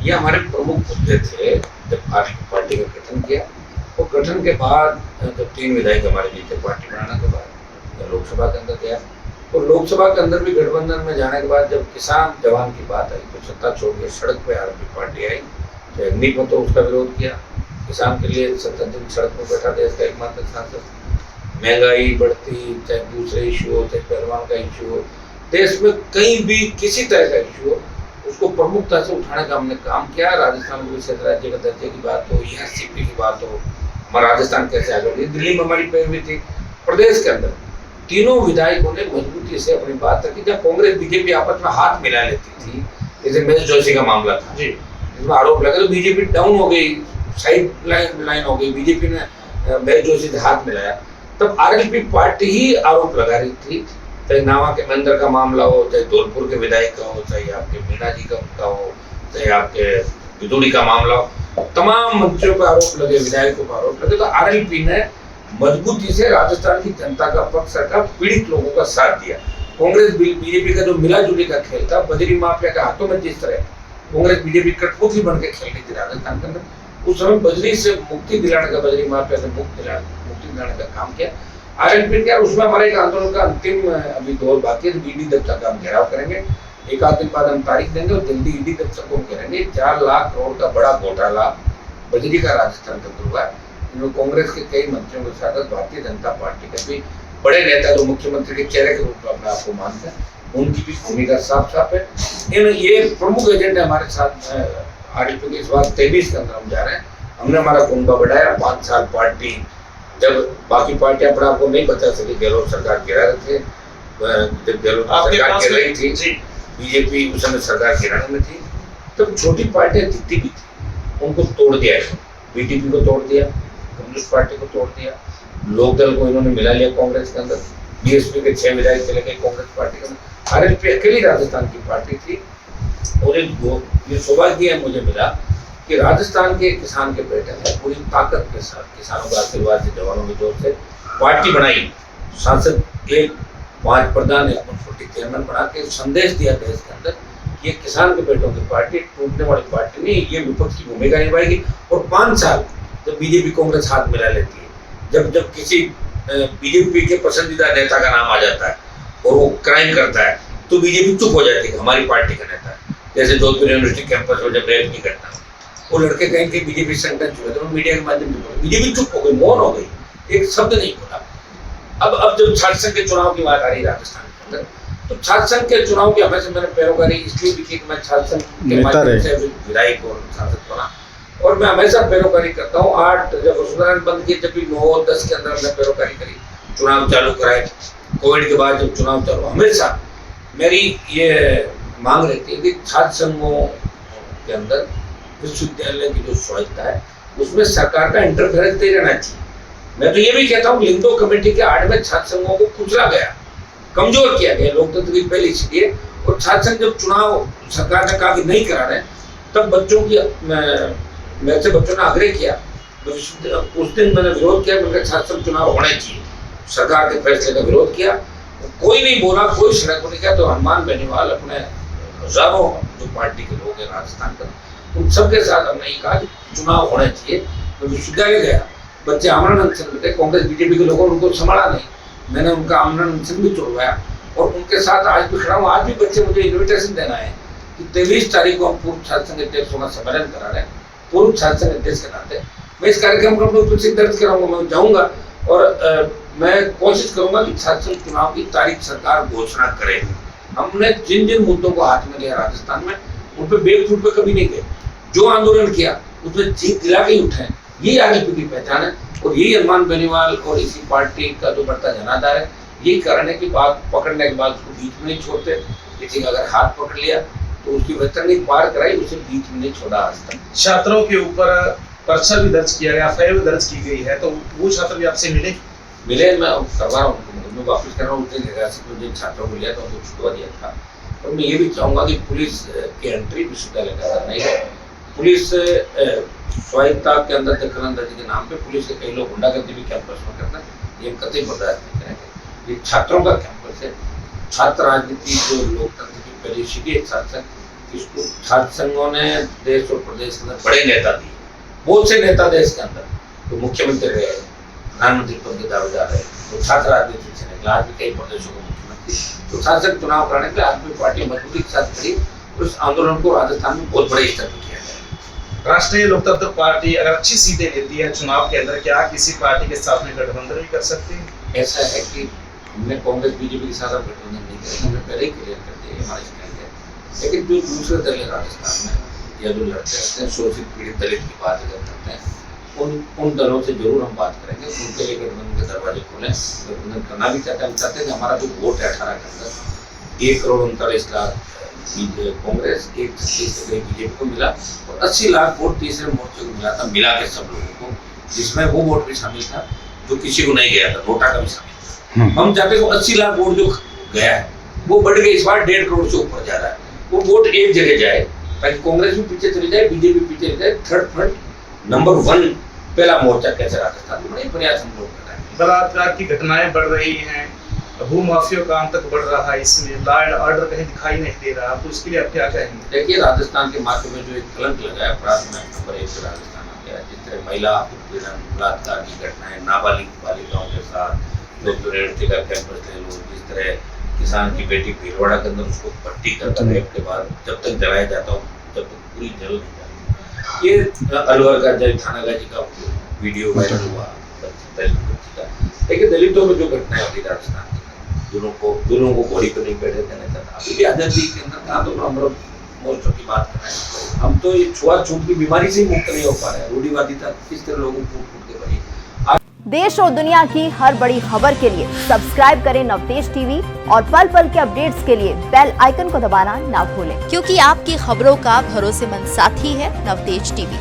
ये हमारे प्रमुख मुद्दे थे जब आरएलपी पार्टी का गठन किया। और गठन के बाद जब 3 विधायक हमारे जीते पार्टी बनाने के बाद लोकसभा के अंदर गया, और लोकसभा के अंदर भी गठबंधन में जाने के बाद जब किसान जवान की बात आई तो सत्ता छोड़ के सड़क पे आरएलपी पार्टी आई। तो अग्निक में तो उसका विरोध किया, किसान के लिए 70 दिन सड़क पर बैठा देश का एकमात्र सांसद। महंगाई बढ़ती, चाहे दूसरे इशू हो, चाहे पहलवान का इशू हो, देश में कहीं भी किसी तरह का इशू हो, उसको प्रमुखता से उठाने का हमने काम किया। राजस्थान में विशेष राज्य का दर्जे की बात हो या सीपी की बात हो, हमारा राजस्थान कैसे आगे बढ़ी, दिल्ली में हमारी पैरवी थी। प्रदेश के अंदर तीनों विधायकों ने मजबूती से अपनी बात रखी। जब कांग्रेस बीजेपी आपस में हाथ मिला लेती थी, जैसे महेश जोशी का मामला था जिसमें आरोप लगा, तो बीजेपी डाउन हो गई, साइड लाइन हो गई, बीजेपी ने महेश जोशी से हाथ मिलाया। तब आरएलपी पार्टी ही आरोप लगा रही थी, चाहे नावा के मंदिर का मामला हो, चाहे धौलपुर के विधायक का हो, चाहे आपके मीणा जी का हो, चाहे आपके विदुड़ी का मामला हो, तमाम मंत्रियों पर आरोप लगे, विधायकों पर आरोप लगे। तो आरएलपी ने मजबूती से राजस्थान की जनता का पक्ष रखा, पीड़ित लोगों का साथ दिया। कांग्रेस बीजेपी का जो मिला जुली का खेल था, बजरी माफिया के हाथों में जिस तरह कांग्रेस बीजेपी कठपुतली बन के खेल रही थी राजस्थान के अंदर, उस समय बजरी से मुक्ति दिलाने का, बजरी माफिया से मुक्ति दिलाने का काम किया आरएलपी ने। उसमें हमारे एक आंदोलन का अंतिम अभी दौर बाकी है, ईडी दफ्तर का हम घेराव करेंगे। एक आध दिन बाद हम तारीख देंगे और जल्दी ईडी दफ्तर को घेरेंगे। 4 लाख करोड़ का बड़ा घोटाला बजरी का राजस्थान के अंदर हुआ है, जिसमें कांग्रेस के कई मंत्रियों के साथ भारतीय जनता पार्टी के भी बड़े नेता जो मुख्यमंत्री के चेहरे के रूप में अपने आप को मानते हैं, उनकी भी भूमिका साफ साफ है। ये प्रमुख एजेंडे हमारे साथ आरएलपी के इस बार 23 के अंदर हम जा रहे हैं। हमने हमारा कुंभा बढ़ाया, 5 साल पार्टी, जब बाकी पार्टियां अपने आपको नहीं बता सकी, गहलोत सरकार गिरा रहे थे, जब गहलोत सरकार गिर रही थी, बीजेपी उस समय सरकार गिराने में थी, तब छोटी पार्टियां जितनी भी थी उनको तोड़ दिया है। बीटीपी को तोड़ दिया, कम्युनिस्ट पार्टी को तोड़ दिया, लोकदल को इन्होंने मिला लिया कांग्रेस के अंदर, बीएसपी के 6 विधायक चले गए कांग्रेस पार्टी के अंदर। आरएलपी अकेली राजस्थान की पार्टी थी। और ये सौभाग्य मुझे मिला कि राजस्थान के किसान के बेटे ने पूरी ताकत के साथ, किसानों का आशीर्वाद से, जवानों के जोर से पार्टी बनाई। सांसद 5 प्रधान, 140 चेयरमैन बना के संदेश दिया देश के अंदर कि ये किसान के बेटों की पार्टी, टूटने वाली पार्टी नहीं, ये विपक्ष की भूमिका निभाएगी। और 5 साल जब बीजेपी कांग्रेस हाथ मिला लेती है, जब किसी बीजेपी के पसंदीदा नेता का नाम आ जाता है और वो क्राइम करता है, तो बीजेपी चुप हो जाती है, हमारी पार्टी का नेता है। जैसे जोधपुर यूनिवर्सिटी कैंपस में जब रेप की घटना, वो लड़के कहें कि बीजेपी संगठन चुने, तो मीडिया के माध्यम से बोले, बीजेपी चुप हो गई, मौन हो गई, एक शब्द नहीं बोला। अब जब छात्र संघ के चुनाव की बात आ रही राजस्थान के अंदर, तो छात्र संघ के चुनाव की हमेशा मैंने पैरोकारी इसलिए भी की कि मैं छात्र संघ के माध्यम से विधायक और सांसद बना, और मैं हमेशा पैरोकारी करता हूँ। 8 जब वसुंधरा बंद की, जब भी 9-10 के अंदर हमने पैरोकारी करी, चुनाव चालू कराए, कोविड के बाद जब चुनाव चालू, हमेशा मेरी ये मांग रहती है कि छात्र संघों के अंदर विश्वविद्यालय की जो स्वायत्ता है उसमें सरकार का इंटरफेरेंस नहीं रहना चाहिए। मैं तो ये भी कहता हूँ, लिंगो कमेटी के आड़ में छात्र संघों को कुचला गया, कमजोर किया गया लोकतंत्र की पहली इसलिए। और छात्र संघ जब चुनाव सरकार ने कहा कि नहीं करा रहे, तब बच्चों की मेरे से बच्चों ने आग्रह किया, उस दिन मैंने विरोध किया, मैंने छात्र संघ चुनाव होने चाहिए, सरकार के फैसले का विरोध किया। कोई नहीं बोला, कोई सड़क को नहीं किया। तो हनुमान बेनीवाल अपने हजारों जो पार्टी के लोग हैं राजस्थान का, उन सबके साथ हमने ये कहा कि चुनाव होने चाहिए। तो विश्वविद्यालय गया, बच्चे आमरण अनशन में थे, कांग्रेस बीजेपी के लोगों ने उनको संभाला नहीं, मैंने उनका आमरण अनशन भी तोड़वाया और उनके साथ आज भी खड़ा हूँ। आज भी बच्चे मुझे इन्विटेशन देना है कि 23 तारीख को हम पूर्व छात्र संघ अध्यक्षों का सम्मेलन करा रहे हैं, पूर्व छात्र संघ अध्यक्ष के नाते मैं इस कार्यक्रम को अपने दर्ज कराऊंगा, मैं जाऊंगा और मैं कोशिश करूंगा कि छात्र संघ चुनाव की तारीख सरकार घोषणा करे। हमने जिन जिन मुद्दों को हाथ में लिया राजस्थान में, उन पर बेवकूफ पे कभी नहीं गए। जो आंदोलन किया उसमें जीत दिला के उठे, यही आरएलपी की पहचान है। और यही हनुमान बेनीवाल और इसी पार्टी का जो बढ़ता जनाधार है, यही कारण है कि बात पकड़ने के बाद उसको बीच में नहीं छोड़ते। किसी का अगर हाथ पकड़ लिया तो उसकी वैतरणी पार कराई, उसे बीच में नहीं छोड़ा आज तक। छात्रों के ऊपर पर्चा भी दर्ज किया गया, एफआईआर भी दर्ज की गई है, तो वो छात्र भी आपसे मिले? मैं करवा रहा हूँ, मैं वापस कर रहा हूँ। उस दिन जिन छात्रों को लिया था उनको छुटवा दिया था। और मैं ये भी चाहूँगा कि पुलिस की एंट्री विश्वविद्यालय के अंदर नहीं है। पुलिस स्वायत्ता के अंदर दखलंदाजी के नाम पे पुलिस के कई लोग गुंडागर्दी भी कैंपस में करते हैं, ये कतई बर्दाश्त नहीं करेंगे। ये छात्रों का कैंपस है, छात्र राजनीति जो लोकतंत्र की पहली सीढ़ी एक साथ इसको छात्र संघों ने देश और प्रदेश के अंदर बड़े नेता दिए, बहुत से नेता देश के अंदर तो मुख्यमंत्री रहे, प्रधानमंत्री पद के दावेदार रहे, तो छात्र राजनीति से निकला, आज भी कई प्रदेशों के मुख्यमंत्री, तो शासक चुनाव कराने के लिए आज भी पार्टी मजबूती के साथ खड़ी। उस आंदोलन को राजस्थान में बहुत बड़े स्तर पर किया गया। राष्ट्रीय लोकतंत्र पार्टी अगर अच्छी सीटें लेती है चुनाव के अंदर, क्या किसी पार्टी के साथ में गठबंधन भी कर सकती है? ऐसा है कि हमने कांग्रेस बीजेपी के साथ अब गठबंधन नहीं किया, हमने पहले ही क्लियर कर दिया हमारे स्टैंड है। लेकिन जो दूसरे दल है राजस्थान में या जो लड़ते रहते हैं, शोषित पीड़ित दलित की बात अगर करते हैं, उन दलों से जरूर हम बात करेंगे, उनके लिए गठबंधन के दरवाजे खोलें। गठबंधन करना भी चाहते हैं, हम चाहते हैं कि हमारा जो वोट है 18 के अंदर 1,39,00,000 कांग्रेस, 1,36 बीजेपी को मिला और 80 लाख वोट तीसरे मोर्चे को मिला था, मिला के सब लोगों को, जिसमें वो वोट भी शामिल था जो किसी को नहीं गया था, नोटा का भी शामिल था। हम चाहते हैं 80 लाख वोट जो गया है वो बढ़ के इस बार 1.5 करोड़ से ऊपर जा रहा है, वो वोट एक जगह जाए ताकि कांग्रेस भी पीछे चली जाए, बीजेपी पीछे चली जाए, थर्ड फ्रंट नंबर 1 पहला मोर्चा कैसे राजस्थान में, बड़े प्रयास हम लोग कर रहे हैं। बलात्कार की घटनाएं बढ़ रही हैं, भूमाफियों का आतंक बढ़ रहा है, इसमें लॉ एंड ऑर्डर कहीं दिखाई नहीं दे रहा, तो उसके लिए आप क्या कहेंगे? देखिए, राजस्थान के माथे में जो एक कलंक लगा है, अपराध में नंबर 1 पे राजस्थान आ गया। जिस तरह महिला उत्पीड़न, बलात्कार की घटनाएं, नाबालिग बालिकाओं के साथ, लोग यूनिवर्सिटी का कैंपस ले लो, जिस तरह किसान की बेटी भीलवाड़ा के अंदर उसको पट्टी कर रेप के बाद जब तक जलाया जाता हो तब तक पूरी जल नहीं जाती। ये अलवर का जय थानागाजी का वीडियो वायरल हुआ दलित बच्ची का। लेकिन दलितों में जो घटनाएं होती राजस्थान की, दोनों को घोड़ी पर नहीं बैठे देने का, अभी भी आजादी के अंदर कहाँ तो अमृत मोर्चों की बात कर रहे हैं। हम तो ये छुआछूत की बीमारी से ही मुक्त नहीं हो पा रहे हैं। रूढ़िवादिता किस तरह लोगों को फूट के भरी। देश और दुनिया की हर बड़ी खबर के लिए सब्सक्राइब करें नवतेज टीवी और पल पल के अपडेट्स के लिए बेल आइकन को दबाना ना भूलें, क्योंकि आपकी खबरों का भरोसेमंद साथी है नवतेज टीवी।